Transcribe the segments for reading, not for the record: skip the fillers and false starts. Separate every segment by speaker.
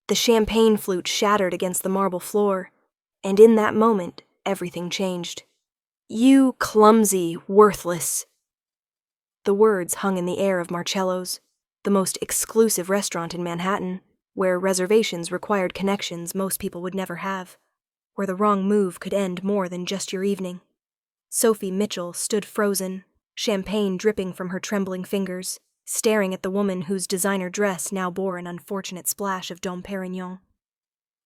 Speaker 1: The champagne flute shattered against the marble floor, and in that moment, everything changed. "You clumsy, worthless." The words hung in the air of Marcello's, the most exclusive restaurant in Manhattan, where reservations required connections most people would never have, where the wrong move could end more than just your evening. Sophie Mitchell stood frozen, champagne dripping from her trembling fingers, staring at the woman whose designer dress now bore an unfortunate splash of Dom Perignon.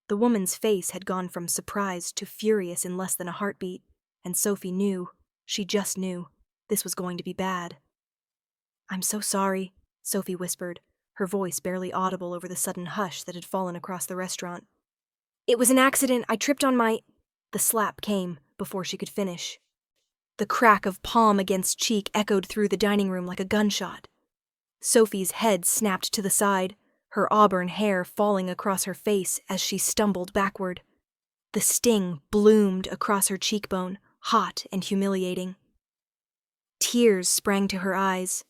Speaker 1: The woman's face had gone from surprised to furious in less than a heartbeat, and Sophie knew, she just knew, this was going to be bad. "I'm so sorry," Sophie whispered, her voice barely audible over the sudden hush that had fallen across the restaurant. "It was an accident. I tripped on my—" The slap came before she could finish. The crack of palm against cheek echoed through the dining room like a gunshot. Sophie's head snapped to the side, her auburn hair falling across her face as she stumbled backward. The sting bloomed across her cheekbone, hot and humiliating. Tears sprang to her eyes,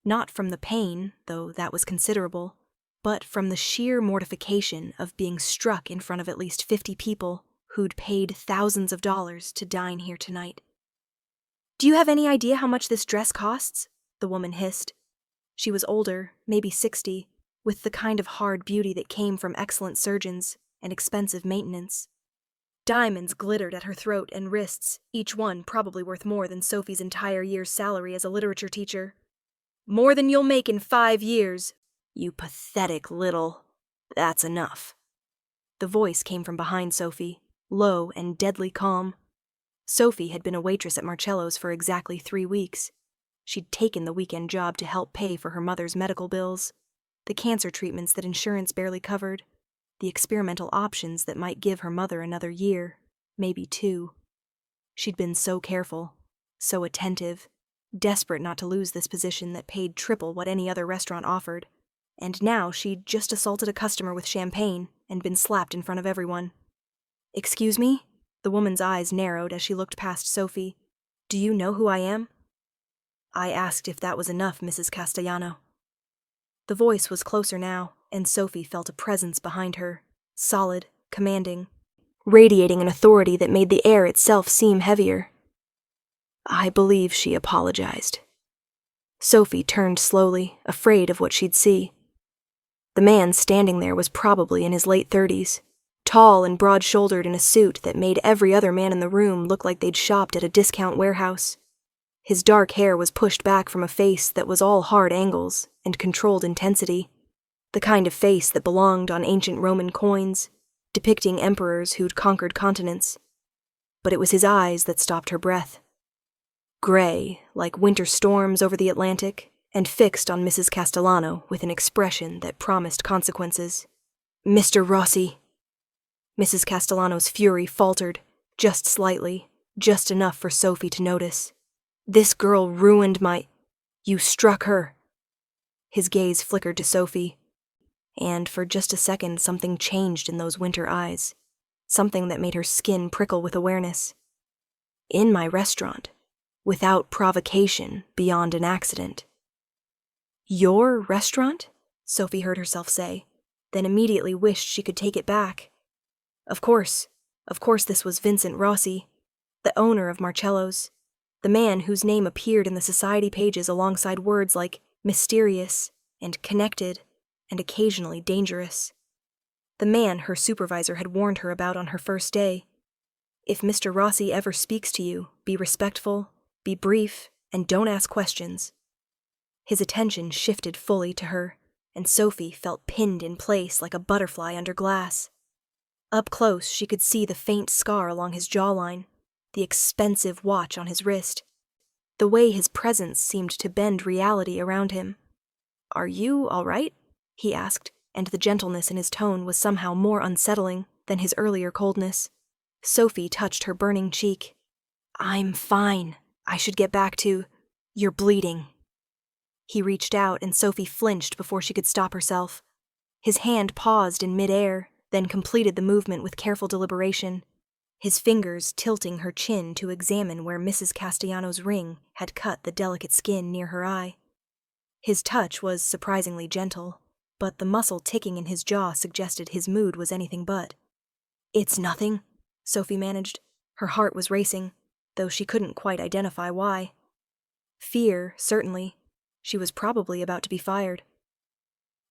Speaker 1: not from the pain, though that was considerable, but from the sheer mortification of being struck in front of at least 50 people who'd paid thousands of dollars to dine here tonight. "Do you have any idea how much this dress costs?" the woman hissed. She was older, maybe 60, with the kind of hard beauty that came from excellent surgeons and expensive maintenance. Diamonds glittered at her throat and wrists, each one probably worth more than Sophie's entire year's salary as a literature teacher. "More than you'll make in 5 years. You pathetic little—" "That's enough." The voice came from behind Sophie, low and deadly calm. Sophie had been a waitress at Marcello's for exactly 3 weeks. She'd taken the weekend job to help pay for her mother's medical bills, the cancer treatments that insurance barely covered, the experimental options that might give her mother another year, maybe 2. She'd been so careful, so attentive, desperate not to lose this position that paid triple what any other restaurant offered, and now she'd just assaulted a customer with champagne and been slapped in front of everyone. "Excuse me?" The woman's eyes narrowed as she looked past Sophie. "Do you know who I am?" "I asked if that was enough, Mrs. Castellano." The voice was closer now, and Sophie felt a presence behind her, solid, commanding, radiating an authority that made the air itself seem heavier. "I believe she apologized." Sophie turned slowly, afraid of what she'd see. The man standing there was probably in his late 30s, tall and broad-shouldered in a suit that made every other man in the room look like they'd shopped at a discount warehouse. His dark hair was pushed back from a face that was all hard angles and controlled intensity, the kind of face that belonged on ancient Roman coins, depicting emperors who'd conquered continents. But it was his eyes that stopped her breath. Gray, like winter storms over the Atlantic, and fixed on Mrs. Castellano with an expression that promised consequences. "Mr. Rossi." Mrs. Castellano's fury faltered, just slightly, just enough for Sophie to notice. "This girl ruined my—" "You struck her." His gaze flickered to Sophie, and for just a second something changed in those winter eyes, something that made her skin prickle with awareness. "In my restaurant, without provocation, beyond an accident." "Your restaurant?" Sophie heard herself say, then immediately wished she could take it back. Of course this was Vincent Rossi, the owner of Marcello's, the man whose name appeared in the society pages alongside words like mysterious and connected and occasionally dangerous. The man her supervisor had warned her about on her first day. "If Mr. Rossi ever speaks to you, be respectful, be brief, and don't ask questions." His attention shifted fully to her, and Sophie felt pinned in place like a butterfly under glass. Up close, she could see the faint scar along his jawline, the expensive watch on his wrist, the way his presence seemed to bend reality around him. "Are you all right?" he asked, and the gentleness in his tone was somehow more unsettling than his earlier coldness. Sophie touched her burning cheek. "I'm fine. I should get back to— You're bleeding." He reached out, and Sophie flinched before she could stop herself. His hand paused in mid-air, then completed the movement with careful deliberation, his fingers tilting her chin to examine where Mrs. Castellano's ring had cut the delicate skin near her eye. His touch was surprisingly gentle, but the muscle ticking in his jaw suggested his mood was anything but. "It's nothing," Sophie managed. Her heart was racing, though she couldn't quite identify why. Fear, certainly. She was probably about to be fired.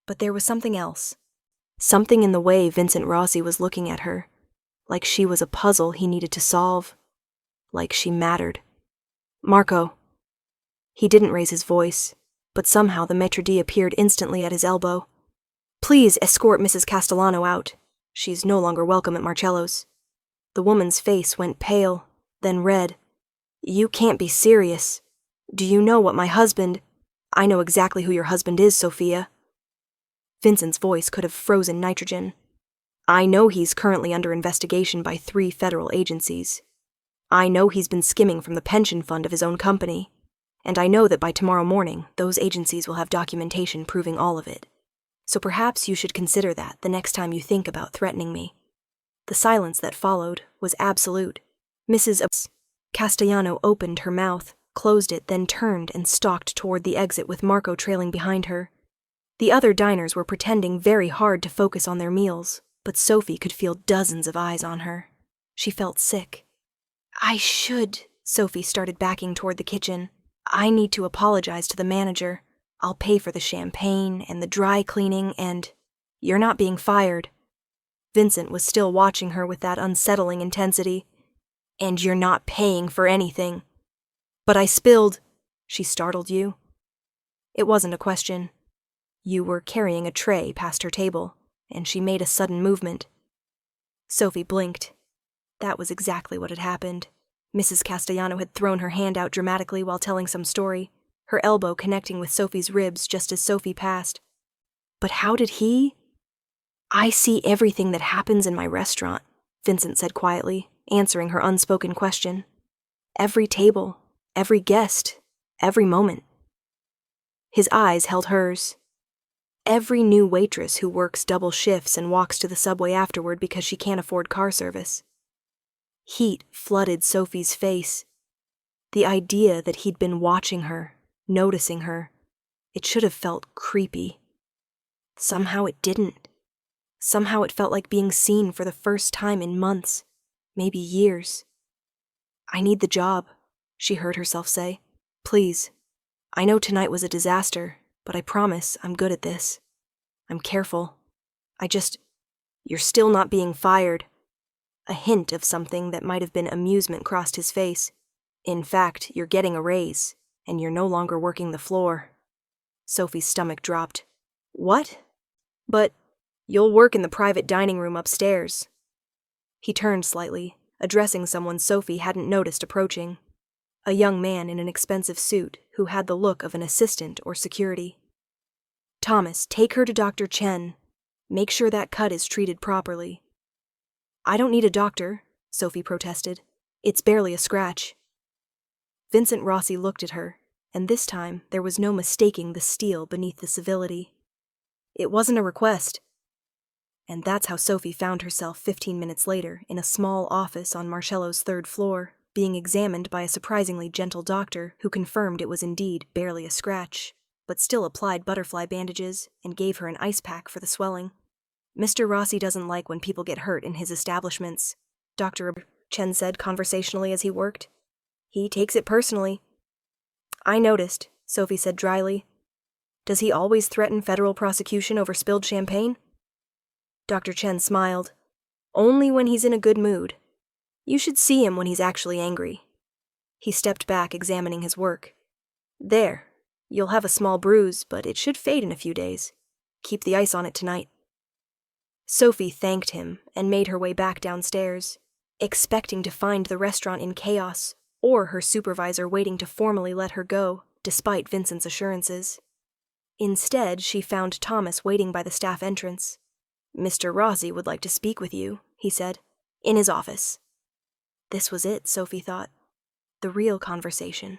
Speaker 1: But there was something else. Something in the way Vincent Rossi was looking at her, like she was a puzzle he needed to solve, like she mattered. "Marco." He didn't raise his voice, but somehow the maître d' appeared instantly at his elbow. "Please escort Mrs. Castellano out. She's no longer welcome at Marcello's." The woman's face went pale, then red. "You can't be serious. Do you know what my husband—" "I know exactly who your husband is, Sophia." Vincent's voice could have frozen nitrogen. "I know he's currently under investigation by 3 federal agencies. I know he's been skimming from the pension fund of his own company. And I know that by tomorrow morning, those agencies will have documentation proving all of it. So perhaps you should consider that the next time you think about threatening me." The silence that followed was absolute. Mrs. Castellano opened her mouth, closed it, then turned and stalked toward the exit with Marco trailing behind her. The other diners were pretending very hard to focus on their meals, but Sophie could feel dozens of eyes on her. She felt sick. Sophie started backing toward the kitchen. "I need to apologize to the manager. I'll pay for the champagne and the dry cleaning and—" "You're not being fired." Vincent was still watching her with that unsettling intensity. "And you're not paying for anything." "But I spilled—" "She startled you?" It wasn't a question. You were carrying a tray past her table, and she made a sudden movement. Sophie blinked. That was exactly what had happened. Mrs. Castellano had thrown her hand out dramatically while telling some story, her elbow connecting with Sophie's ribs just as Sophie passed. But how did he? "I see everything that happens in my restaurant," Vincent said quietly, answering her unspoken question. "Every table, every guest, every moment." His eyes held hers. "Every new waitress who works double shifts and walks to the subway afterward because she can't afford car service." Heat flooded Sophie's face. The idea that he'd been watching her, noticing her, it should have felt creepy. Somehow it didn't. Somehow it felt like being seen for the first time in months, maybe years. "I need the job," she heard herself say. "Please. I know tonight was a disaster, but I promise I'm good at this. I'm careful. You're still not being fired." A hint of something that might have been amusement crossed his face. "In fact, you're getting a raise, and you're no longer working the floor." Sophie's stomach dropped. "What?" "But you'll work in the private dining room upstairs." He turned slightly, addressing someone Sophie hadn't noticed approaching. A young man in an expensive suit who had the look of an assistant or security. "Thomas, take her to Dr. Chen. Make sure that cut is treated properly." "I don't need a doctor," Sophie protested. "It's barely a scratch." Vincent Rossi looked at her, and this time there was no mistaking the steel beneath the civility. "It wasn't a request." And that's how Sophie found herself 15 minutes later in a small office on Marcello's 3rd floor, being examined by a surprisingly gentle doctor who confirmed it was indeed barely a scratch, but still applied butterfly bandages and gave her an ice pack for the swelling. "Mr. Rossi doesn't like when people get hurt in his establishments," Dr. Chen said conversationally as he worked. "He takes it personally." "I noticed," Sophie said dryly. "Does he always threaten federal prosecution over spilled champagne?" Dr. Chen smiled. "Only when he's in a good mood. You should see him when he's actually angry." He stepped back, examining his work. "There. You'll have a small bruise, but it should fade in a few days. Keep the ice on it tonight." Sophie thanked him and made her way back downstairs, expecting to find the restaurant in chaos or her supervisor waiting to formally let her go, despite Vincent's assurances. Instead, she found Thomas waiting by the staff entrance. "Mr. Rossi would like to speak with you," he said, "in his office." This was it, Sophie thought. The real conversation.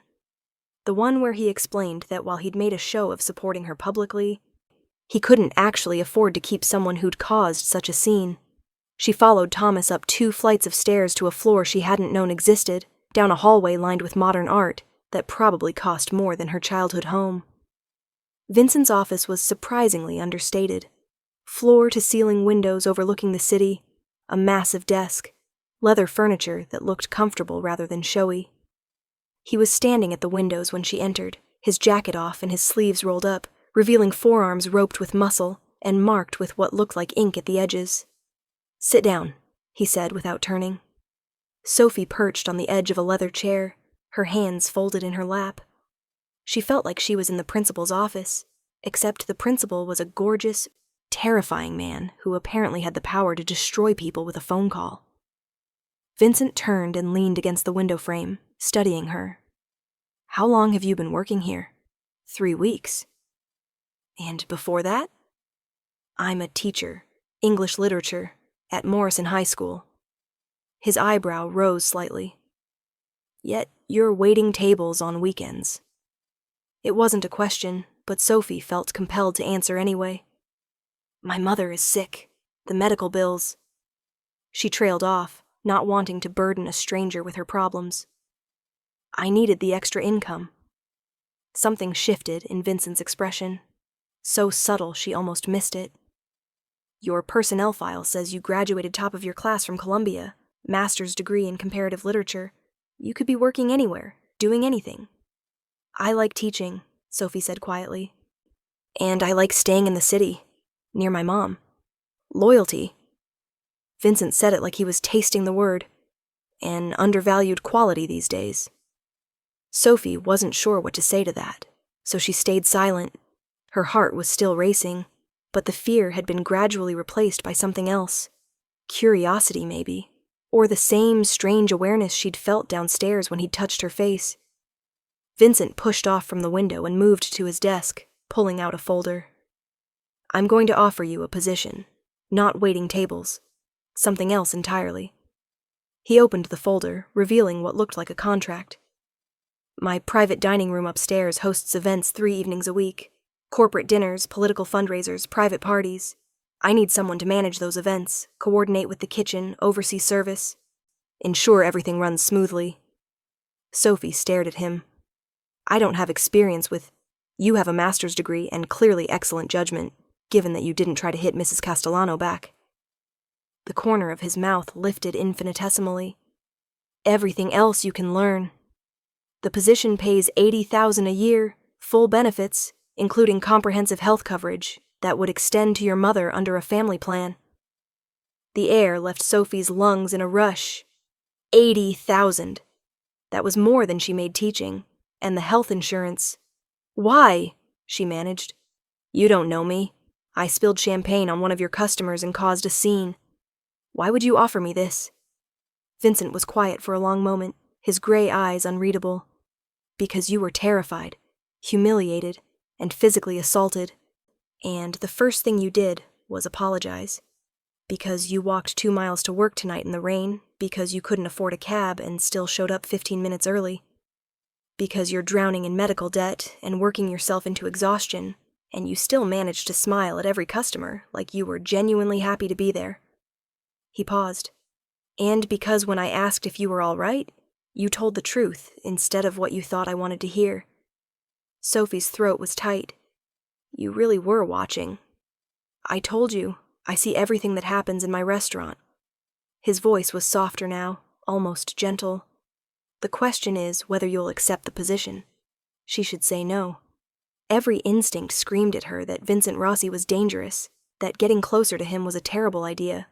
Speaker 1: The one where he explained that while he'd made a show of supporting her publicly, he couldn't actually afford to keep someone who'd caused such a scene. She followed Thomas up 2 flights of stairs to a floor she hadn't known existed, down a hallway lined with modern art that probably cost more than her childhood home. Vincent's office was surprisingly understated. Floor-to-ceiling windows overlooking the city, a massive desk, leather furniture that looked comfortable rather than showy. He was standing at the windows when she entered, his jacket off and his sleeves rolled up, revealing forearms roped with muscle and marked with what looked like ink at the edges. "Sit down," he said without turning. Sophie perched on the edge of a leather chair, her hands folded in her lap. She felt like she was in the principal's office, except the principal was a gorgeous, terrifying man who apparently had the power to destroy people with a phone call. Vincent turned and leaned against the window frame, studying her. "How long have you been working here?" 3 weeks. "And before that?" "I'm a teacher, English literature, at Morrison High School." His eyebrow rose slightly. "Yet you're waiting tables on weekends." It wasn't a question, but Sophie felt compelled to answer anyway. "My mother is sick. The medical bills." She trailed off, not wanting to burden a stranger with her problems. "I needed the extra income." Something shifted in Vincent's expression, so subtle she almost missed it. "Your personnel file says you graduated top of your class from Columbia, master's degree in comparative literature. You could be working anywhere, doing anything." "I like teaching," Sophie said quietly. "And I like staying in the city, near my mom. Loyalty." Vincent said it like he was tasting the word. An undervalued quality these days. Sophie wasn't sure what to say to that, so she stayed silent. Her heart was still racing, but the fear had been gradually replaced by something else. Curiosity, maybe, or the same strange awareness she'd felt downstairs when he'd touched her face. Vincent pushed off from the window and moved to his desk, pulling out a folder. "I'm going to offer you a position, not waiting tables. Something else entirely." He opened the folder, revealing what looked like a contract. "My private dining room upstairs hosts events 3 evenings a week. Corporate dinners, political fundraisers, private parties. I need someone to manage those events, coordinate with the kitchen, oversee service, ensure everything runs smoothly." Sophie stared at him. "I don't have experience with... You have a master's degree and clearly excellent judgment, given that you didn't try to hit Mrs. Castellano back." The corner of his mouth lifted infinitesimally. "Everything else you can learn. The position pays $80,000 a year, full benefits, including comprehensive health coverage that would extend to your mother under a family plan." The air left Sophie's lungs in a rush. 80,000. That was more than she made teaching, and the health insurance. "Why?" she managed. "You don't know me. I spilled champagne on one of your customers and caused a scene. Why would you offer me this?" Vincent was quiet for a long moment, his gray eyes unreadable. "Because you were terrified, humiliated, and physically assaulted. And the first thing you did was apologize. Because you walked 2 miles to work tonight in the rain, because you couldn't afford a cab and still showed up 15 minutes early. Because you're drowning in medical debt and working yourself into exhaustion, and you still managed to smile at every customer like you were genuinely happy to be there." He paused. "And because when I asked if you were all right, you told the truth instead of what you thought I wanted to hear." Sophie's throat was tight. "You really were watching. I told you, I see everything that happens in my restaurant." His voice was softer now, almost gentle. "The question is whether you'll accept the position." She should say no. Every instinct screamed at her that Vincent Rossi was dangerous, that getting closer to him was a terrible idea,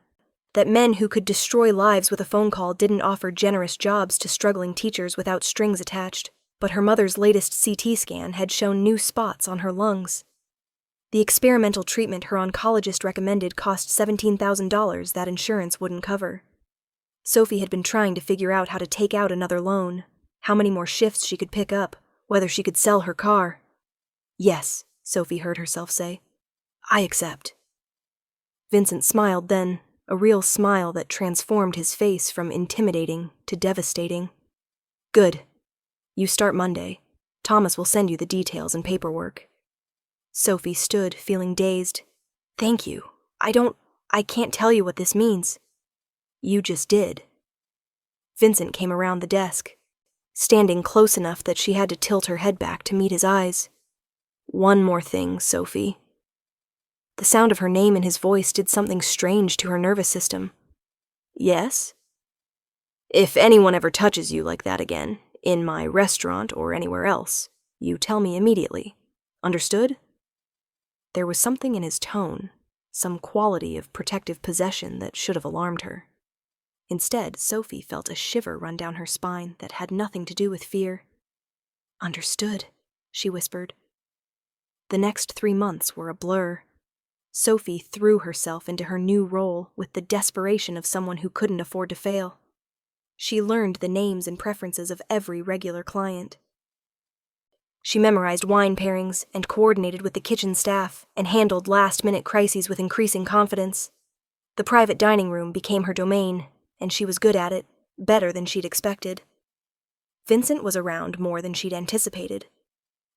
Speaker 1: that men who could destroy lives with a phone call didn't offer generous jobs to struggling teachers without strings attached. But her mother's latest CT scan had shown new spots on her lungs. The experimental treatment her oncologist recommended cost $17,000 that insurance wouldn't cover. Sophie had been trying to figure out how to take out another loan, how many more shifts she could pick up, whether she could sell her car. "Yes," Sophie heard herself say. "I accept." Vincent smiled then, a real smile that transformed his face from intimidating to devastating. "Good. You start Monday. Thomas will send you the details and paperwork." Sophie stood, feeling dazed. "Thank you. I can't tell you what this means." "You just did." Vincent came around the desk, standing close enough that she had to tilt her head back to meet his eyes. One more thing, Sophie. The sound of her name in his voice did something strange to her nervous system. Yes? If anyone ever touches you like that again, in my restaurant or anywhere else, you tell me immediately. Understood? There was something in his tone, some quality of protective possession that should have alarmed her. Instead, Sophie felt a shiver run down her spine that had nothing to do with fear. Understood, she whispered. The next 3 months were a blur. Sophie threw herself into her new role with the desperation of someone who couldn't afford to fail. She learned the names and preferences of every regular client. She memorized wine pairings and coordinated with the kitchen staff and handled last-minute crises with increasing confidence. The private dining room became her domain, and she was good at it, better than she'd expected. Vincent was around more than she'd anticipated.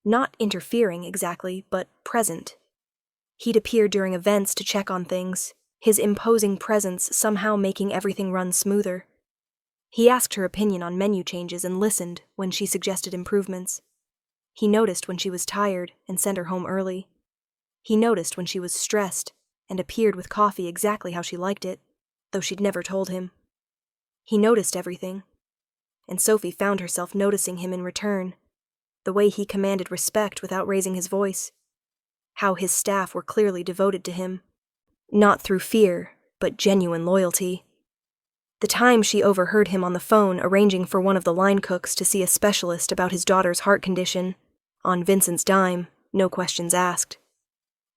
Speaker 1: Not interfering exactly, but present. He'd appear during events to check on things, his imposing presence somehow making everything run smoother. He asked her opinion on menu changes and listened when she suggested improvements. He noticed when she was tired and sent her home early. He noticed when she was stressed and appeared with coffee exactly how she liked it, though she'd never told him. He noticed everything, and Sophie found herself noticing him in return, the way he commanded respect without raising his voice, how his staff were clearly devoted to him, not through fear, but genuine loyalty. The time she overheard him on the phone arranging for one of the line cooks to see a specialist about his daughter's heart condition, on Vincent's dime, no questions asked.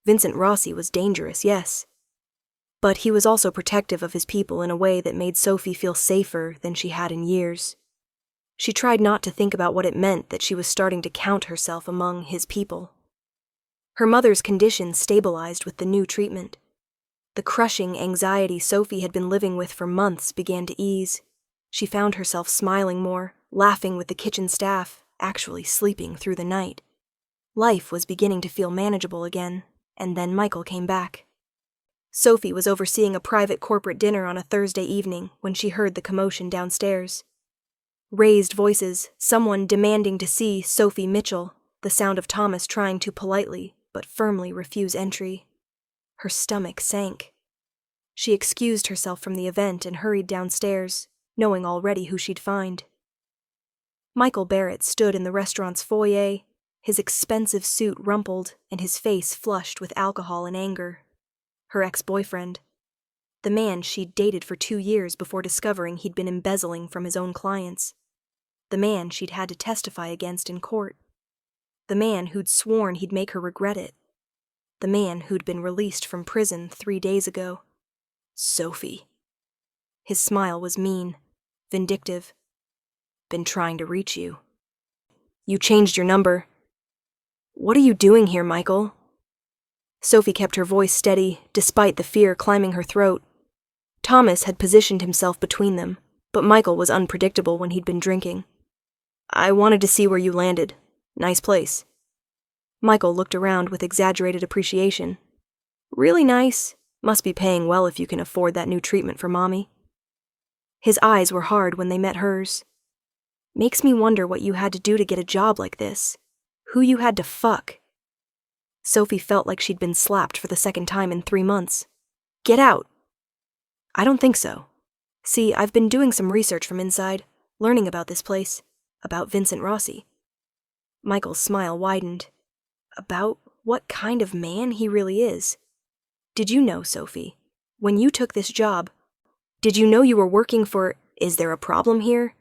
Speaker 1: Vincent Rossi was dangerous, yes, but he was also protective of his people in a way that made Sophie feel safer than she had in years. She tried not to think about what it meant that she was starting to count herself among his people. Her mother's condition stabilized with the new treatment. The crushing anxiety Sophie had been living with for months began to ease. She found herself smiling more, laughing with the kitchen staff, actually sleeping through the night. Life was beginning to feel manageable again, and then Michael came back. Sophie was overseeing a private corporate dinner on a Thursday evening when she heard the commotion downstairs. Raised voices, someone demanding to see Sophie Mitchell, the sound of Thomas trying to politely but firmly refuse entry. Her stomach sank. She excused herself from the event and hurried downstairs, knowing already who she'd find. Michael Barrett stood in the restaurant's foyer, his expensive suit rumpled and his face flushed with alcohol and anger. Her ex-boyfriend. The man she'd dated for 2 years before discovering he'd been embezzling from his own clients. The man she'd had to testify against in court. The man who'd sworn he'd make her regret it. The man who'd been released from prison 3 days ago. Sophie. His smile was mean, vindictive. Been trying to reach you. You changed your number. What are you doing here, Michael? Sophie kept her voice steady, despite the fear climbing her throat. Thomas had positioned himself between them, but Michael was unpredictable when he'd been drinking. I wanted to see where you landed. Nice place. Michael looked around with exaggerated appreciation. Really nice. Must be paying well if you can afford that new treatment for Mommy. His eyes were hard when they met hers. Makes me wonder what you had to do to get a job like this. Who you had to fuck. Sophie felt like she'd been slapped for the second time in 3 months. Get out. I don't think so. See, I've been doing some research from inside, learning about this place, about Vincent Rossi. Michael's smile widened. About what kind of man he really is. Did you know, Sophie, when you took this job, did you know you were working for, is there a problem here?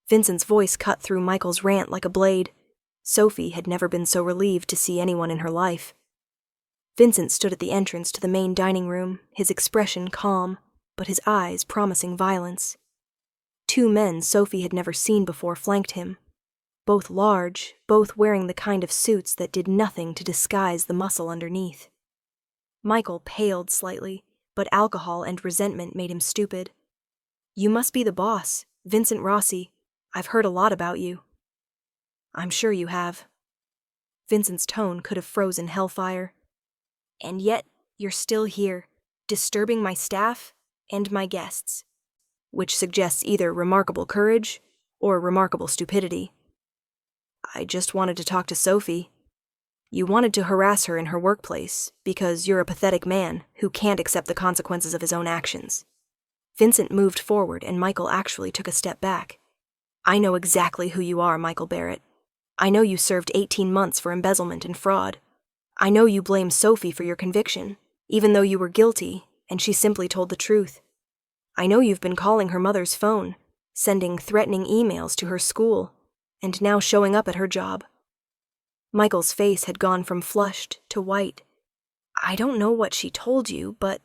Speaker 1: Vincent's voice cut through Michael's rant like a blade. Sophie had never been so relieved to see anyone in her life. Vincent stood at the entrance to the main dining room, his expression calm, but his eyes promising violence. 2 men Sophie had never seen before flanked him. Both large, both wearing the kind of suits that did nothing to disguise the muscle underneath. Michael paled slightly, but alcohol and resentment made him stupid. You must be the boss, Vincent Rossi. I've heard a lot about you. I'm sure you have. Vincent's tone could have frozen hellfire. And yet, you're still here, disturbing my staff and my guests, which suggests either remarkable courage or remarkable stupidity. I just wanted to talk to Sophie. You wanted to harass her in her workplace because you're a pathetic man who can't accept the consequences of his own actions. Vincent moved forward and Michael actually took a step back. I know exactly who you are, Michael Barrett. I know you served 18 months for embezzlement and fraud. I know you blame Sophie for your conviction, even though you were guilty and she simply told the truth. I know you've been calling her mother's phone, sending threatening emails to her school, and now showing up at her job. Michael's face had gone from flushed to white. I don't know what she told you, but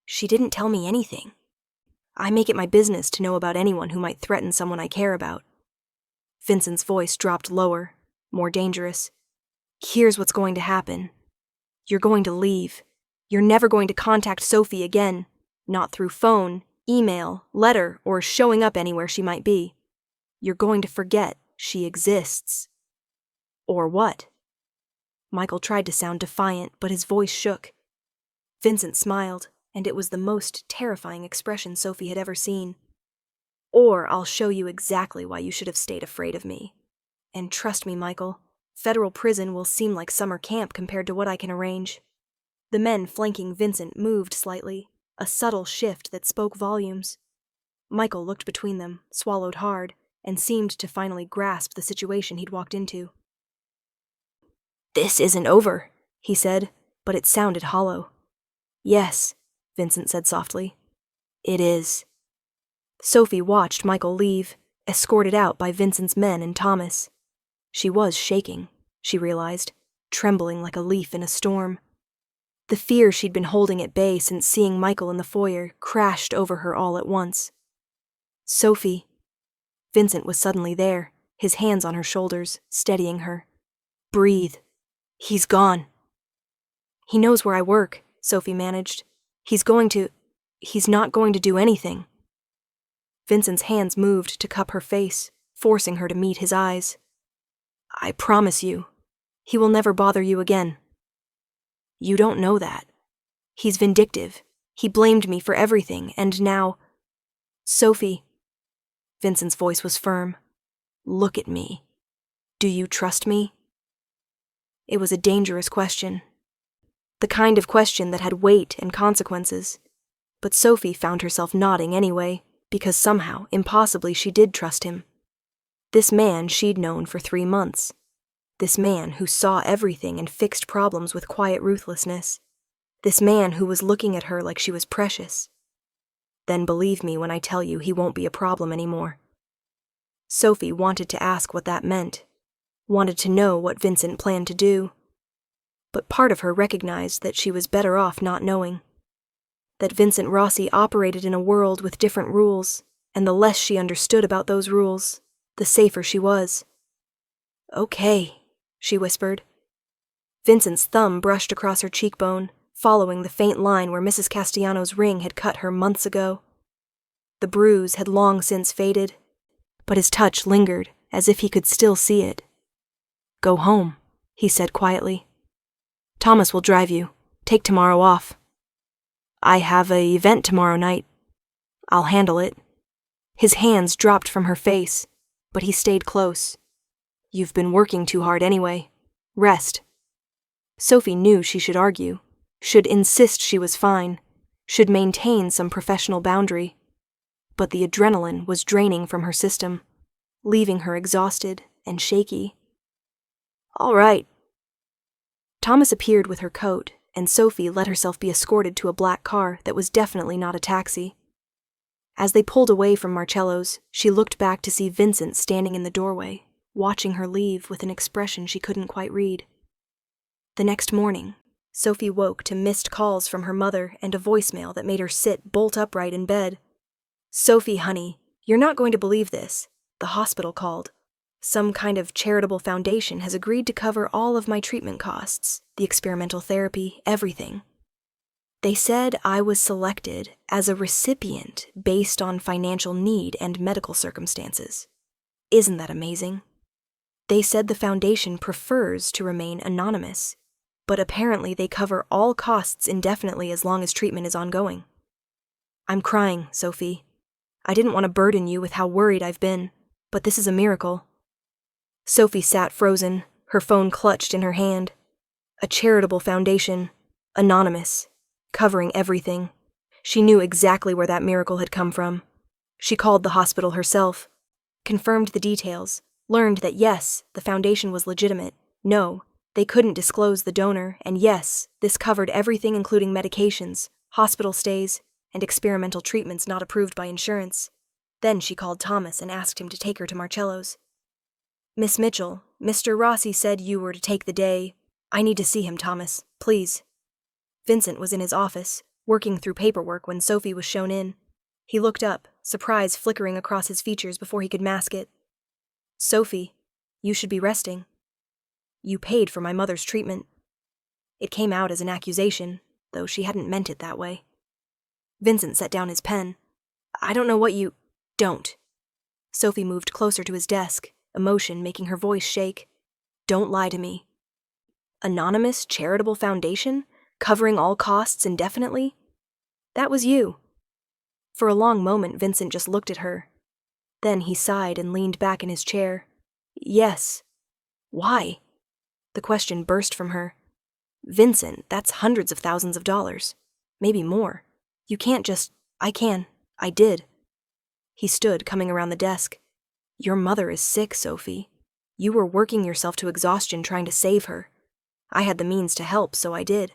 Speaker 1: she didn't tell me anything. I make it my business to know about anyone who might threaten someone I care about. Vincent's voice dropped lower, more dangerous. Here's what's going to happen. You're going to leave. You're never going to contact Sophie again, not through phone, email, letter, or showing up anywhere she might be. You're going to forget she exists. Or what? Michael tried to sound defiant, but his voice shook. Vincent smiled, and it was the most terrifying expression Sophie had ever seen. Or I'll show you exactly why you should have stayed afraid of me. And trust me, Michael, federal prison will seem like summer camp compared to what I can arrange. The men flanking Vincent moved slightly, a subtle shift that spoke volumes. Michael looked between them, swallowed hard, and seemed to finally grasp the situation he'd walked into. This isn't over, he said, but it sounded hollow. Yes, Vincent said softly. It is. Sophie watched Michael leave, escorted out by Vincent's men and Thomas. She was shaking, she realized, trembling like a leaf in a storm. The fear she'd been holding at bay since seeing Michael in the foyer crashed over her all at once. Sophie. Vincent was suddenly there, his hands on her shoulders, steadying her. Breathe. He's gone. He knows where I work, Sophie managed. He's not going to do anything. Vincent's hands moved to cup her face, forcing her to meet his eyes. I promise you, he will never bother you again. You don't know that. He's vindictive. He blamed me for everything, and now... Sophie. Vincent's voice was firm. Look at me. Do you trust me? It was a dangerous question. The kind of question that had weight and consequences. But Sophie found herself nodding anyway, because somehow, impossibly, she did trust him. This man she'd known for 3 months. This man who saw everything and fixed problems with quiet ruthlessness. This man who was looking at her like she was precious. Then believe me when I tell you he won't be a problem anymore. Sophie wanted to ask what that meant, wanted to know what Vincent planned to do. But part of her recognized that she was better off not knowing. That Vincent Rossi operated in a world with different rules, and the less she understood about those rules, the safer she was. Okay, she whispered. Vincent's thumb brushed across her cheekbone, following the faint line where Mrs. Castellano's ring had cut her months ago. The bruise had long since faded, but his touch lingered as if he could still see it. Go home, he said quietly. Thomas will drive you. Take tomorrow off. I have an event tomorrow night. I'll handle it. His hands dropped from her face, but he stayed close. You've been working too hard anyway. Rest. Sophie knew she should argue, should insist she was fine, should maintain some professional boundary. But the adrenaline was draining from her system, leaving her exhausted and shaky. All right. Thomas appeared with her coat, and Sophie let herself be escorted to a black car that was definitely not a taxi. As they pulled away from Marcello's, she looked back to see Vincent standing in the doorway, watching her leave with an expression she couldn't quite read. The next morning, Sophie woke to missed calls from her mother and a voicemail that made her sit bolt upright in bed. Sophie, honey, you're not going to believe this. The hospital called. Some kind of charitable foundation has agreed to cover all of my treatment costs, the experimental therapy, everything. They said I was selected as a recipient based on financial need and medical circumstances. Isn't that amazing? They said the foundation prefers to remain anonymous, but apparently they cover all costs indefinitely as long as treatment is ongoing. I'm crying, Sophie. I didn't want to burden you with how worried I've been, but this is a miracle. Sophie sat frozen, her phone clutched in her hand. A charitable foundation, anonymous, covering everything. She knew exactly where that miracle had come from. She called the hospital herself, confirmed the details, learned that yes, the foundation was legitimate, no, they couldn't disclose the donor, and yes, this covered everything including medications, hospital stays, and experimental treatments not approved by insurance. Then she called Thomas and asked him to take her to Marcello's. "Miss Mitchell, Mr. Rossi said you were to take the day. I need to see him, Thomas, please." Vincent was in his office, working through paperwork when Sophie was shown in. He looked up, surprise flickering across his features before he could mask it. "Sophie, you should be resting. You paid for my mother's treatment." It came out as an accusation, though she hadn't meant it that way. Vincent set down his pen. "I don't know what you—" "Don't." Sophie moved closer to his desk, emotion making her voice shake. "Don't lie to me. Anonymous charitable foundation, covering all costs indefinitely? That was you." For a long moment, Vincent just looked at her. Then he sighed and leaned back in his chair. "Yes." "Why?" The question burst from her. "Vincent, that's hundreds of thousands of dollars. Maybe more. You can't just—" "I can. I did." He stood, coming around the desk. "Your mother is sick, Sophie. You were working yourself to exhaustion trying to save her. I had the means to help, so I did."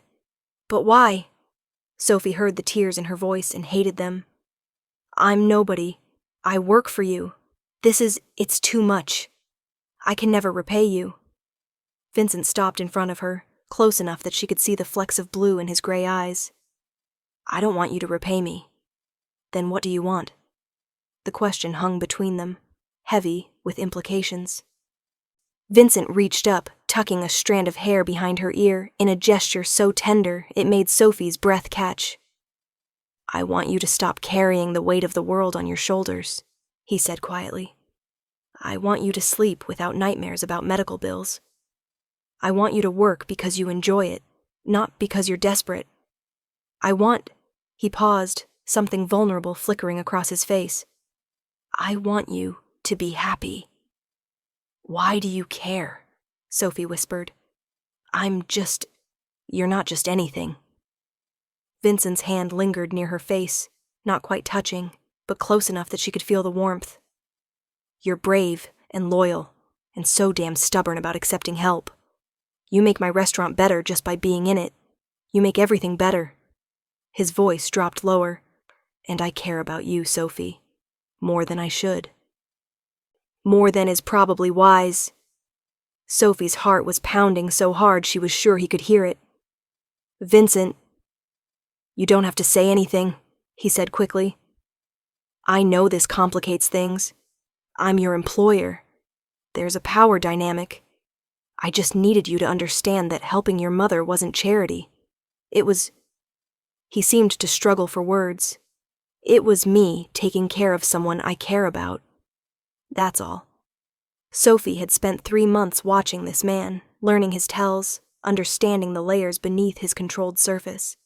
Speaker 1: "But why?" Sophie heard the tears in her voice and hated them. "I'm nobody. I work for you. It's too much. I can never repay you." Vincent stopped in front of her, close enough that she could see the flecks of blue in his gray eyes. "I don't want you to repay me." "Then what do you want?" The question hung between them, heavy with implications. Vincent reached up, tucking a strand of hair behind her ear in a gesture so tender it made Sophie's breath catch. "I want you to stop carrying the weight of the world on your shoulders," he said quietly. "I want you to sleep without nightmares about medical bills. I want you to work because you enjoy it, not because you're desperate. I want—" He paused, something vulnerable flickering across his face. "I want you to be happy." "Why do you care?" Sophie whispered. You're not just anything." Vincent's hand lingered near her face, not quite touching, but close enough that she could feel the warmth. "You're brave and loyal, and so damn stubborn about accepting help. You make my restaurant better just by being in it. You make everything better." His voice dropped lower. "And I care about you, Sophie, more than I should. More than is probably wise." Sophie's heart was pounding so hard she was sure he could hear it. "Vincent." "You don't have to say anything," he said quickly. "I know this complicates things. I'm your employer. There's a power dynamic. I just needed you to understand that helping your mother wasn't charity. It was—" He seemed to struggle for words. "It was me taking care of someone I care about. That's all." Sophie had spent 3 months watching this man, learning his tells, understanding the layers beneath his controlled surface.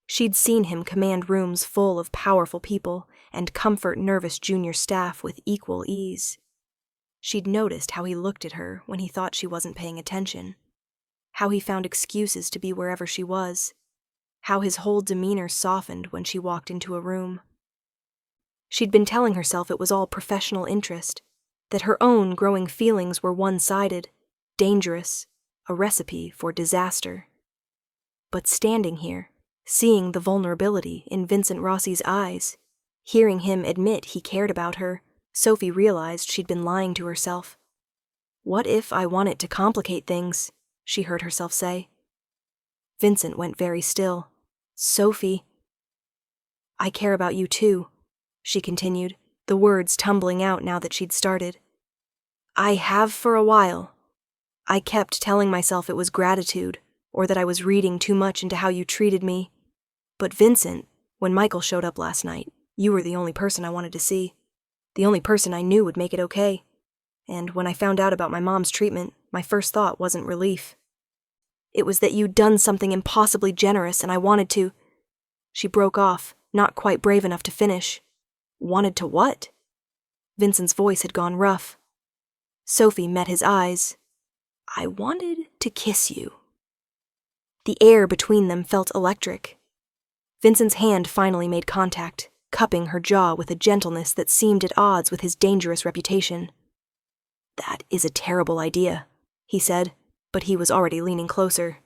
Speaker 1: She'd seen him command rooms full of powerful people and comfort nervous junior staff with equal ease. She'd noticed how he looked at her when he thought she wasn't paying attention, how he found excuses to be wherever she was, how his whole demeanor softened when she walked into a room. She'd been telling herself it was all professional interest, that her own growing feelings were one-sided, dangerous, a recipe for disaster. But standing here, seeing the vulnerability in Vincent Rossi's eyes, hearing him admit he cared about her, Sophie realized she'd been lying to herself. "What if I want it to complicate things?" she heard herself say. Vincent went very still. "Sophie." "I care about you too," she continued, the words tumbling out now that she'd started. "I have for a while. I kept telling myself it was gratitude, or that I was reading too much into how you treated me. But Vincent, when Michael showed up last night, you were the only person I wanted to see. The only person I knew would make it okay. And when I found out about my mom's treatment, my first thought wasn't relief. It was that you'd done something impossibly generous and I wanted to—" She broke off, not quite brave enough to finish. "Wanted to what?" Vincent's voice had gone rough. Sophie met his eyes. "I wanted to kiss you." The air between them felt electric. Vincent's hand finally made contact, cupping her jaw with a gentleness that seemed at odds with his dangerous reputation. "That is a terrible idea," he said, but he was already leaning closer.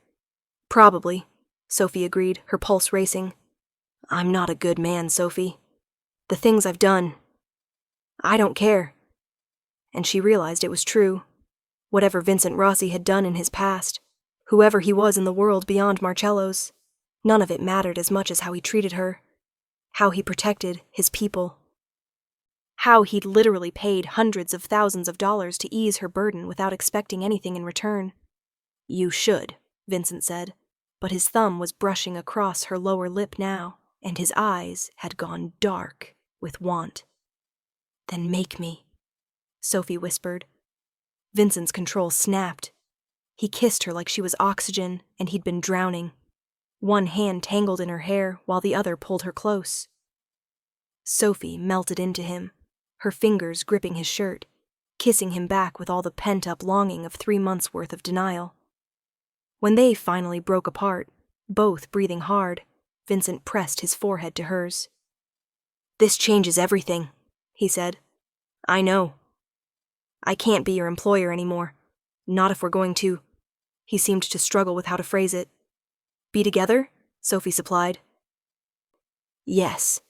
Speaker 1: "Probably," Sophie agreed, her pulse racing. "I'm not a good man, Sophie. The things I've done. I don't care." And she realized it was true. Whatever Vincent Rossi had done in his past, whoever he was in the world beyond Marcello's, none of it mattered as much as how he treated her, how he protected his people, how he'd literally paid hundreds of thousands of dollars to ease her burden without expecting anything in return. "You should," Vincent said, but his thumb was brushing across her lower lip now, and his eyes had gone dark with want. "Then make me," Sophie whispered. Vincent's control snapped. He kissed her like she was oxygen, and he'd been drowning. One hand tangled in her hair while the other pulled her close. Sophie melted into him, her fingers gripping his shirt, kissing him back with all the pent-up longing of 3 months' worth of denial. When they finally broke apart, both breathing hard, Vincent pressed his forehead to hers. "This changes everything," he said. "I know. I can't be your employer anymore. Not if we're going to—" He seemed to struggle with how to phrase it. "Be together?" Sophie supplied. "Yes."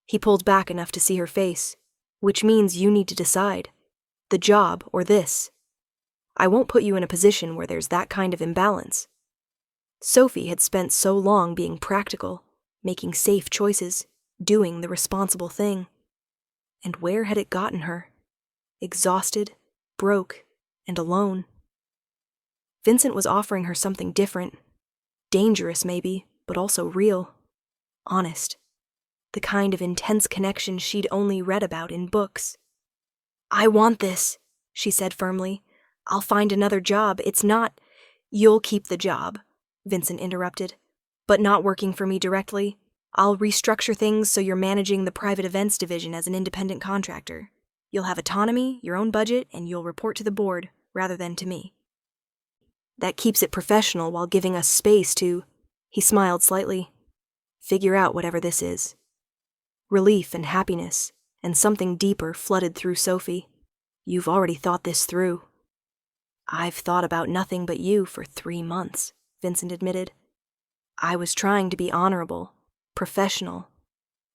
Speaker 1: He pulled back enough to see her face. "Which means you need to decide. The job or this. I won't put you in a position where there's that kind of imbalance." Sophie had spent so long being practical, making safe choices, doing the responsible thing. And where had it gotten her? Exhausted, broke, and alone. Vincent was offering her something different. Dangerous, maybe, but also real. Honest. The kind of intense connection she'd only read about in books. "I want this," she said firmly. "I'll find another job. It's not—" "You'll keep the job," Vincent interrupted. "But not working for me directly. I'll restructure things so you're managing the private events division as an independent contractor. You'll have autonomy, your own budget, and you'll report to the board, rather than to me. That keeps it professional while giving us space to—" He smiled slightly. "Figure out whatever this is." Relief and happiness, and something deeper flooded through Sophie. "You've already thought this through." "I've thought about nothing but you for 3 months, Vincent admitted. "I was trying to be honorable, professional,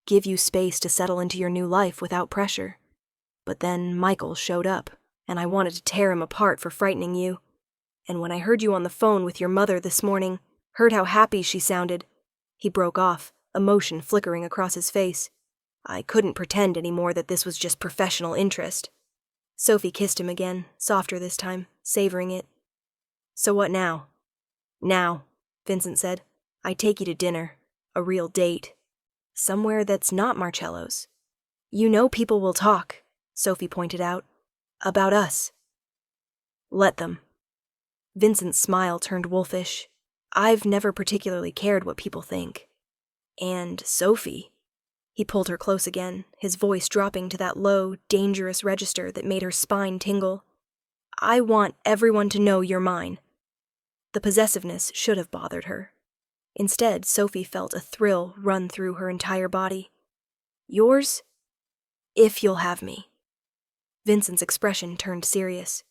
Speaker 1: give you space to settle into your new life without pressure. But then Michael showed up, and I wanted to tear him apart for frightening you. And when I heard you on the phone with your mother this morning, heard how happy she sounded—" He broke off, emotion flickering across his face. "I couldn't pretend anymore that this was just professional interest." Sophie kissed him again, softer this time, savoring it. "So what now?" "Now," Vincent said, "I take you to dinner. A real date. Somewhere that's not Marcello's. You know people will talk," Sophie pointed out. "About us." "Let them." Vincent's smile turned wolfish. "I've never particularly cared what people think. And, Sophie—" He pulled her close again, his voice dropping to that low, dangerous register that made her spine tingle. "I want everyone to know you're mine." The possessiveness should have bothered her. Instead, Sophie felt a thrill run through her entire body. "Yours? If you'll have me." Vincent's expression turned serious.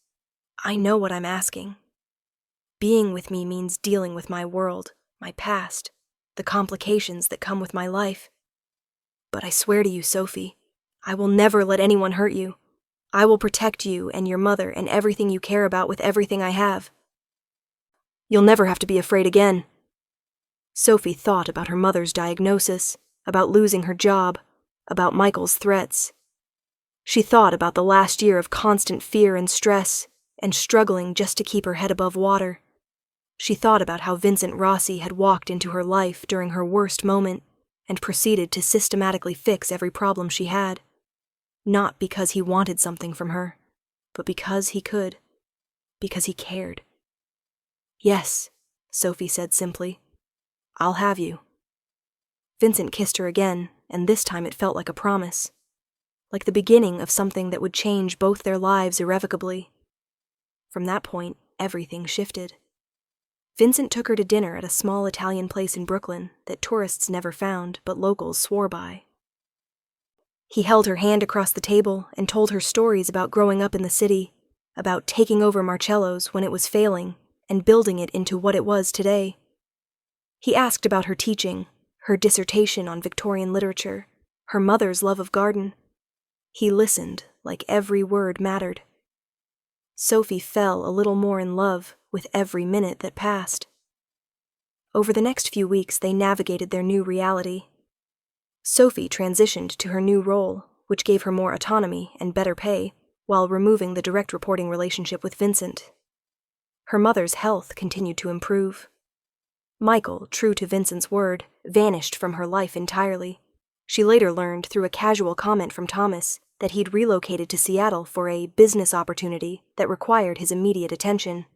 Speaker 1: "I know what I'm asking. Being with me means dealing with my world, my past, the complications that come with my life. But I swear to you, Sophie, I will never let anyone hurt you. I will protect you and your mother and everything you care about with everything I have. You'll never have to be afraid again." Sophie thought about her mother's diagnosis, about losing her job, about Michael's threats. She thought about the last year of constant fear and stress, and struggling just to keep her head above water. She thought about how Vincent Rossi had walked into her life during her worst moment and proceeded to systematically fix every problem she had. Not because he wanted something from her, but because he could. Because he cared. "Yes," Sophie said simply. "I'll have you." Vincent kissed her again, and this time it felt like a promise. Like the beginning of something that would change both their lives irrevocably. From that point, everything shifted. Vincent took her to dinner at a small Italian place in Brooklyn that tourists never found but locals swore by. He held her hand across the table and told her stories about growing up in the city, about taking over Marcello's when it was failing and building it into what it was today. He asked about her teaching, her dissertation on Victorian literature, her mother's love of garden. He listened like every word mattered. Sophie fell a little more in love with every minute that passed. Over the next few weeks, they navigated their new reality. Sophie transitioned to her new role, which gave her more autonomy and better pay, while removing the direct reporting relationship with Vincent. Her mother's health continued to improve. Michael, true to Vincent's word, vanished from her life entirely. She later learned through a casual comment from Thomas that he'd relocated to Seattle for a business opportunity that required his immediate attention.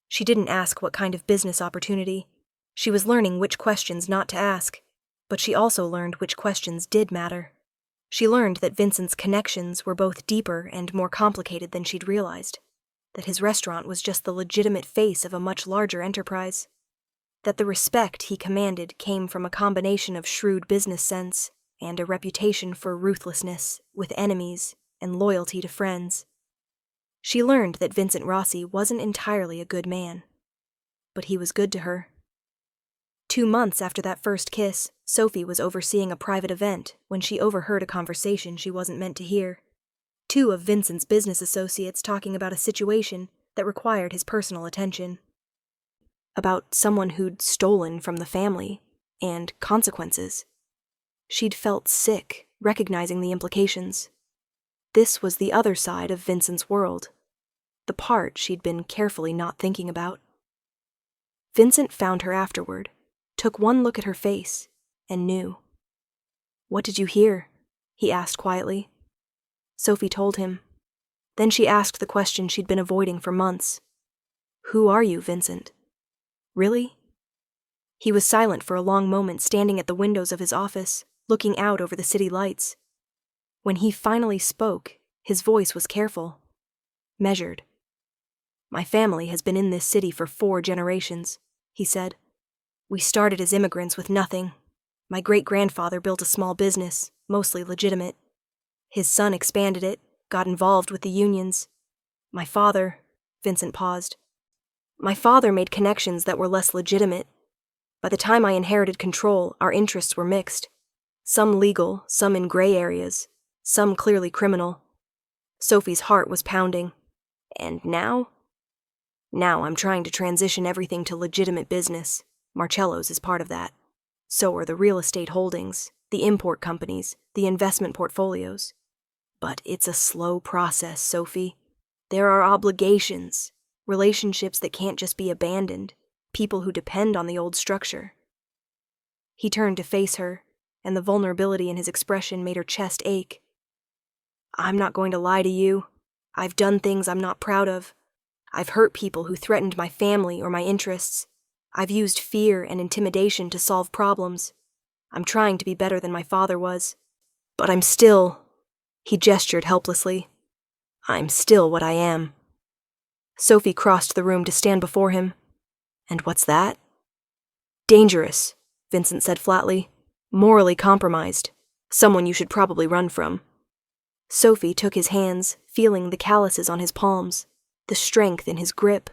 Speaker 1: She didn't ask what kind of business opportunity. She was learning which questions not to ask, but she also learned which questions did matter. She learned that Vincent's connections were both deeper and more complicated than she'd realized, that his restaurant was just the legitimate face of a much larger enterprise, that the respect he commanded came from a combination of shrewd business sense and a reputation for ruthlessness with enemies and loyalty to friends. She learned that Vincent Rossi wasn't entirely a good man, but he was good to her. 2 months after that first kiss, Sophie was overseeing a private event when she overheard a conversation she wasn't meant to hear. 2 of Vincent's business associates talking about a situation that required his personal attention. About someone who'd stolen from the family, and consequences. She'd felt sick, recognizing the implications. This was the other side of Vincent's world, the part she'd been carefully not thinking about. Vincent found her afterward, took one look at her face, and knew. "What did you hear?" he asked quietly. Sophie told him. Then she asked the question she'd been avoiding for months. "Who are you, Vincent?" "Really?" He was silent for a long moment, standing at the windows of his office, looking out over the city lights. When he finally spoke, his voice was careful, measured. "My family has been in this city for 4 generations, he said. "We started as immigrants with nothing. My great-grandfather built a small business, mostly legitimate. His son expanded it, got involved with the unions. My father," Vincent paused. "My father made connections that were less legitimate. By the time I inherited control, our interests were mixed. Some legal, some in gray areas, some clearly criminal." Sophie's heart was pounding. "And now?" "Now I'm trying to transition everything to legitimate business. Marcello's is part of that. So are the real estate holdings, the import companies, the investment portfolios. But it's a slow process, Sophie. There are obligations, relationships that can't just be abandoned, people who depend on the old structure." He turned to face her, and the vulnerability in his expression made her chest ache. "I'm not going to lie to you. I've done things I'm not proud of. I've hurt people who threatened my family or my interests. I've used fear and intimidation to solve problems. I'm trying to be better than my father was. But I'm still..." He gestured helplessly. "I'm still what I am." Sophie crossed the room to stand before him. "And what's that?" "Dangerous," Vincent said flatly. "Morally compromised. Someone you should probably run from." Sophie took his hands, feeling the calluses on his palms, the strength in his grip.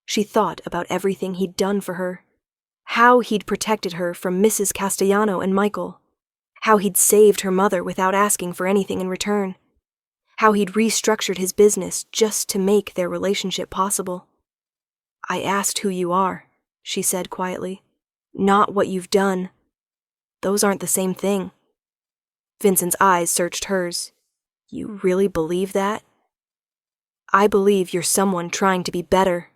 Speaker 1: She thought about everything he'd done for her, how he'd protected her from Mrs. Castellano and Michael, how he'd saved her mother without asking for anything in return, how he'd restructured his business just to make their relationship possible. "I asked who you are," she said quietly, "not what you've done. Those aren't the same thing." Vincent's eyes searched hers. "You really believe that?" "I believe you're someone trying to be better.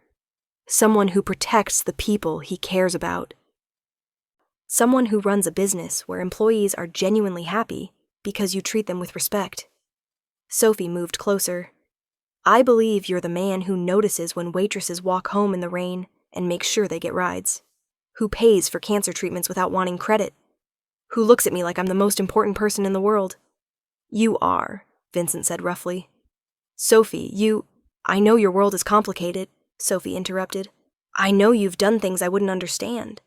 Speaker 1: Someone who protects the people he cares about. Someone who runs a business where employees are genuinely happy because you treat them with respect." Sophie moved closer. "I believe you're the man who notices when waitresses walk home in the rain and makes sure they get rides, who pays for cancer treatments without wanting credit, who looks at me like I'm the most important person in the world." "You are," Vincent said roughly. "Sophie, I know your world is complicated," Sophie interrupted. I know you've done things I wouldn't understand.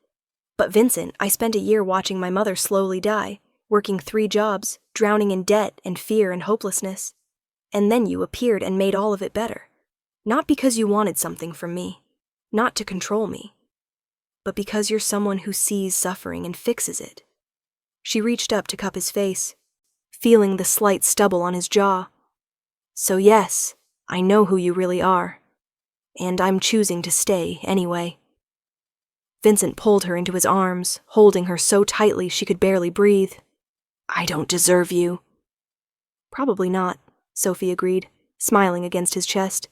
Speaker 1: But Vincent, I spent a year watching my mother slowly die, working 3 jobs, drowning in debt and fear and hopelessness. And then you appeared and made all of it better. Not because you wanted something from me, not to control me, but because you're someone who sees suffering and fixes it. She reached up to cup his face, feeling the slight stubble on his jaw. So yes, I know who you really are. And I'm choosing to stay anyway. Vincent pulled her into his arms, holding her so tightly she could barely breathe. I don't deserve you. Probably not, Sophie agreed, smiling against his chest.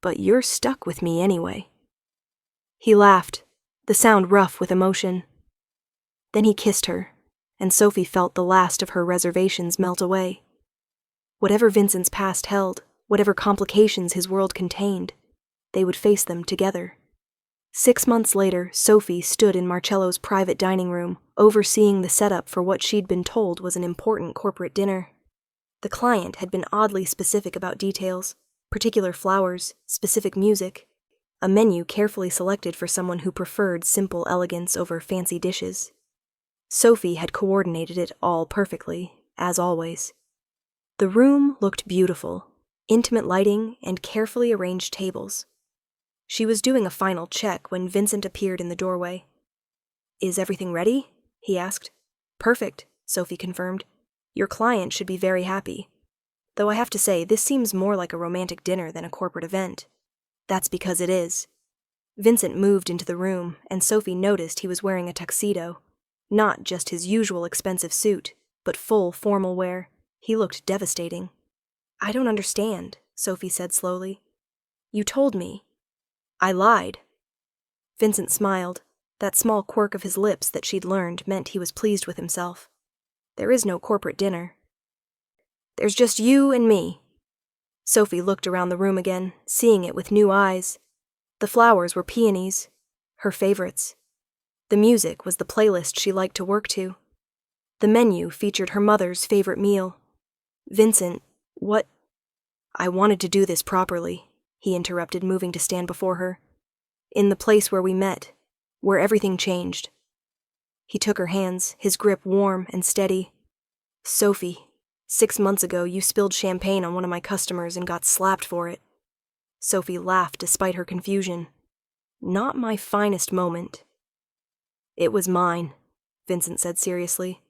Speaker 1: But you're stuck with me anyway. He laughed, the sound rough with emotion. Then he kissed her, and Sophie felt the last of her reservations melt away. Whatever Vincent's past held, whatever complications his world contained, they would face them together. 6 months later, Sophie stood in Marcello's private dining room, overseeing the setup for what she'd been told was an important corporate dinner. The client had been oddly specific about details, particular flowers, specific music, a menu carefully selected for someone who preferred simple elegance over fancy dishes. Sophie had coordinated it all perfectly, as always. The room looked beautiful, intimate lighting and carefully arranged tables. She was doing a final check when Vincent appeared in the doorway. Is everything ready? He asked. Perfect, Sophie confirmed. Your client should be very happy. Though I have to say, this seems more like a romantic dinner than a corporate event. That's because it is. Vincent moved into the room, and Sophie noticed he was wearing a tuxedo. Not just his usual expensive suit, but full formal wear. He looked devastating. I don't understand, Sophie said slowly. You told me. I lied. Vincent smiled. That small quirk of his lips that she'd learned meant he was pleased with himself. There is no corporate dinner. There's just you and me. Sophie looked around the room again, seeing it with new eyes. The flowers were peonies, her favorites. The music was the playlist she liked to work to. The menu featured her mother's favorite meal. Vincent, what? I wanted to do this properly, he interrupted, moving to stand before her. In the place where we met, where everything changed. He took her hands, his grip warm and steady. Sophie, 6 months ago you spilled champagne on one of my customers and got slapped for it. Sophie laughed despite her confusion. Not my finest moment. It was mine, Vincent said seriously.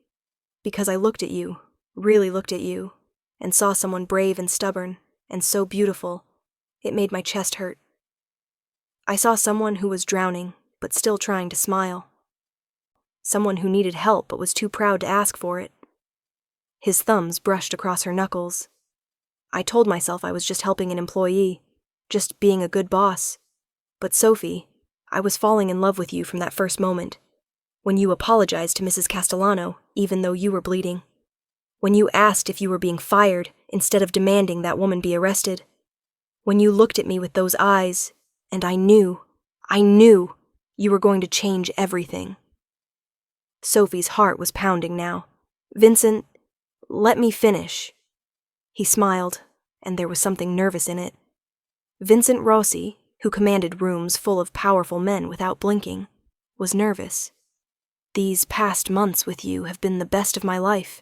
Speaker 1: Because I looked at you, really looked at you, and saw someone brave and stubborn, and so beautiful. It made my chest hurt. I saw someone who was drowning, but still trying to smile. Someone who needed help but was too proud to ask for it. His thumbs brushed across her knuckles. I told myself I was just helping an employee, just being a good boss. But Sophie, I was falling in love with you from that first moment. When you apologized to Mrs. Castellano, even though you were bleeding. When you asked if you were being fired, instead of demanding that woman be arrested. When you looked at me with those eyes, and I knew you were going to change everything. Sophie's heart was pounding now. Vincent, let me finish. He smiled, and there was something nervous in it. Vincent Rossi, who commanded rooms full of powerful men without blinking, was nervous. These past months with you have been the best of my life.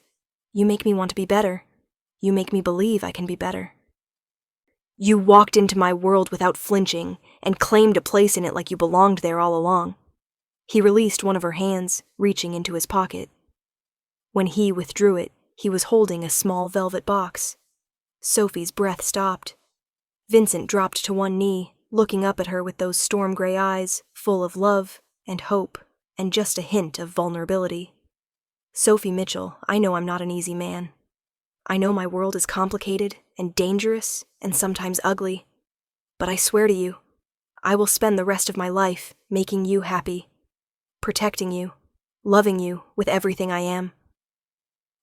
Speaker 1: You make me want to be better. You make me believe I can be better. You walked into my world without flinching and claimed a place in it like you belonged there all along. He released one of her hands, reaching into his pocket. When he withdrew it, he was holding a small velvet box. Sophie's breath stopped. Vincent dropped to one knee, looking up at her with those storm-gray eyes, full of love and hope and just a hint of vulnerability. Sophie Mitchell, I know I'm not an easy man. I know my world is complicated and dangerous and sometimes ugly. But I swear to you, I will spend the rest of my life making you happy, protecting you, loving you with everything I am.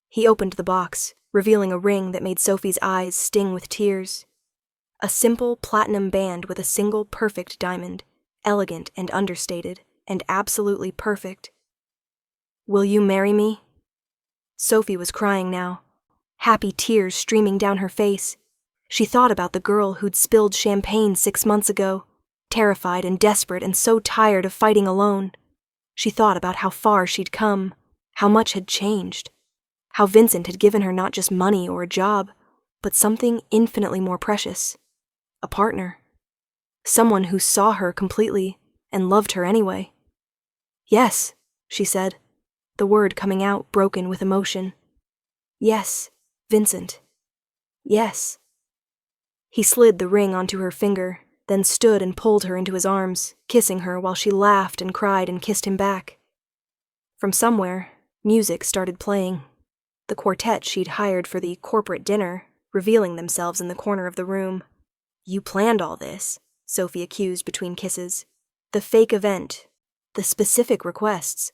Speaker 1: He opened the box, revealing a ring that made Sophie's eyes sting with tears. A simple platinum band with a single perfect diamond, elegant and understated, and absolutely perfect. Will you marry me? Sophie was crying now, happy tears streaming down her face. She thought about the girl who'd spilled champagne 6 months ago, terrified and desperate and so tired of fighting alone. She thought about how far she'd come, how much had changed, how Vincent had given her not just money or a job, but something infinitely more precious, a partner, someone who saw her completely and loved her anyway. "Yes," she said, the word coming out broken with emotion. "Yes, Vincent. Yes." He slid the ring onto her finger, then stood and pulled her into his arms, kissing her while she laughed and cried and kissed him back. From somewhere, music started playing. The quartet she'd hired for the corporate dinner, revealing themselves in the corner of the room. "You planned all this," Sophie accused between kisses. "The fake event, the specific requests.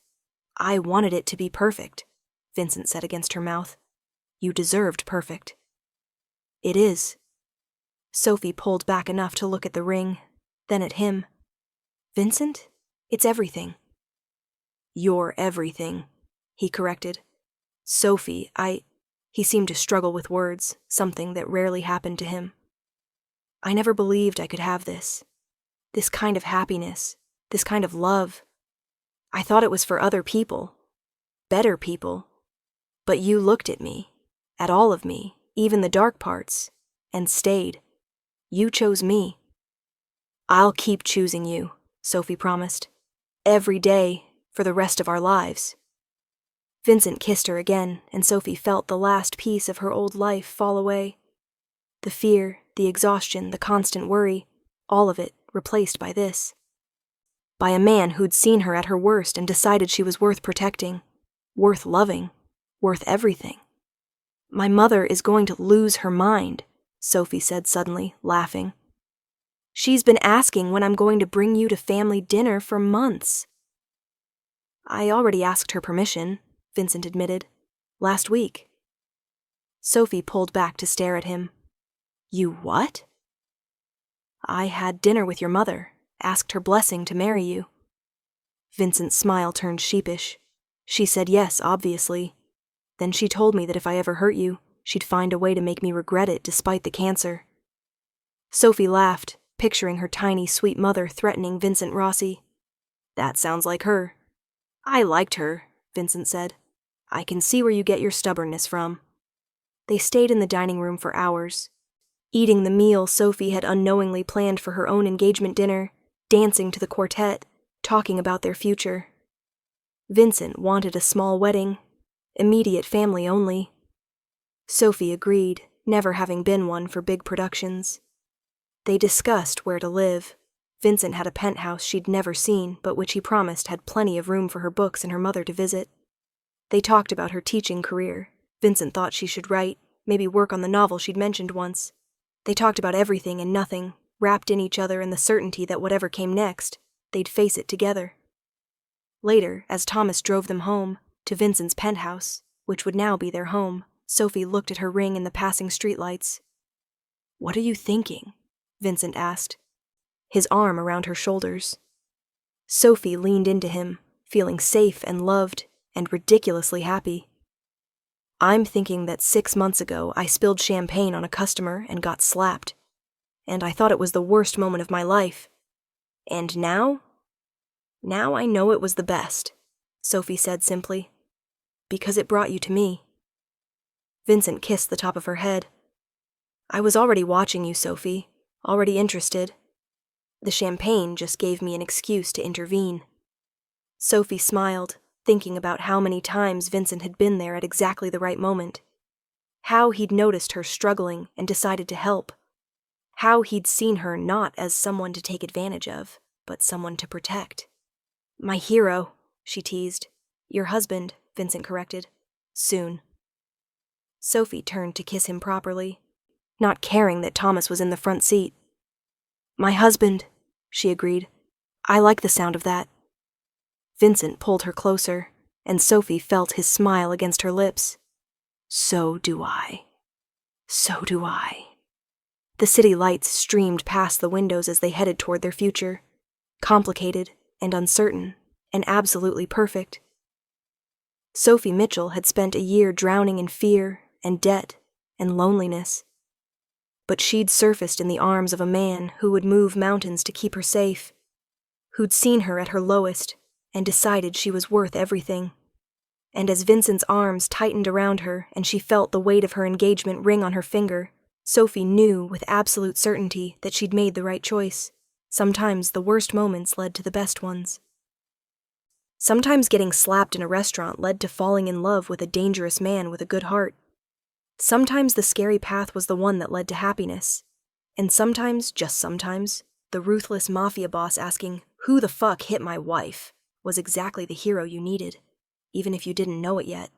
Speaker 1: I wanted it to be perfect," Vincent said against her mouth. "You deserved perfect." "It is." Sophie pulled back enough to look at the ring, then at him. "Vincent, it's everything." "You're everything," he corrected. "Sophie, He seemed to struggle with words, something that rarely happened to him. "I never believed I could have this kind of happiness, this kind of love. I thought it was for other people, better people. But you looked at me, at all of me, even the dark parts, and stayed. You chose me." "I'll keep choosing you," Sophie promised. "Every day, for the rest of our lives." Vincent kissed her again, and Sophie felt the last piece of her old life fall away. The fear, the exhaustion, the constant worry, all of it replaced by this. By a man who'd seen her at her worst and decided she was worth protecting, worth loving, worth everything. "My mother is going to lose her mind," Sophie said suddenly, laughing. "She's been asking when I'm going to bring you to family dinner for months." "I already asked her permission," Vincent admitted. "Last week." Sophie pulled back to stare at him. "You what?" "I had dinner with your mother, asked her blessing to marry you." Vincent's smile turned sheepish. "She said yes, obviously. Then she told me that if I ever hurt you, she'd find a way to make me regret it despite the cancer." Sophie laughed, picturing her tiny, sweet mother threatening Vincent Rossi. "That sounds like her." "I liked her," Vincent said. "I can see where you get your stubbornness from." They stayed in the dining room for hours, eating the meal Sophie had unknowingly planned for her own engagement dinner, dancing to the quartet, talking about their future. Vincent wanted a small wedding, immediate family only. Sophie agreed, never having been one for big productions. They discussed where to live. Vincent had a penthouse she'd never seen, but which he promised had plenty of room for her books and her mother to visit. They talked about her teaching career. Vincent thought she should write, maybe work on the novel she'd mentioned once. They talked about everything and nothing, wrapped in each other in the certainty that whatever came next, they'd face it together. Later, as Thomas drove them home, to Vincent's penthouse, which would now be their home, Sophie looked at her ring in the passing streetlights. "What are you thinking?" Vincent asked, his arm around her shoulders. Sophie leaned into him, feeling safe and loved, and ridiculously happy. "I'm thinking that 6 months ago I spilled champagne on a customer and got slapped. And I thought it was the worst moment of my life. And now? Now I know it was the best," Sophie said simply. "Because it brought you to me." Vincent kissed the top of her head. "I was already watching you, Sophie, already interested. The champagne just gave me an excuse to intervene." Sophie smiled, thinking about how many times Vincent had been there at exactly the right moment. How he'd noticed her struggling and decided to help. How he'd seen her not as someone to take advantage of, but someone to protect. "My hero," she teased. "Your husband," Vincent corrected. "Soon." Sophie turned to kiss him properly, not caring that Thomas was in the front seat. "My husband," she agreed. "I like the sound of that." Vincent pulled her closer, and Sophie felt his smile against her lips. "So do I. So do I." The city lights streamed past the windows as they headed toward their future, complicated and uncertain and absolutely perfect. Sophie Mitchell had spent a year drowning in fear and debt and loneliness. But she'd surfaced in the arms of a man who would move mountains to keep her safe, who'd seen her at her lowest and decided she was worth everything. And as Vincent's arms tightened around her and she felt the weight of her engagement ring on her finger, Sophie knew with absolute certainty that she'd made the right choice. Sometimes the worst moments led to the best ones. Sometimes getting slapped in a restaurant led to falling in love with a dangerous man with a good heart. Sometimes the scary path was the one that led to happiness. And sometimes, just sometimes, the ruthless mafia boss asking, "Who the fuck hit my wife?" was exactly the hero you needed, even if you didn't know it yet.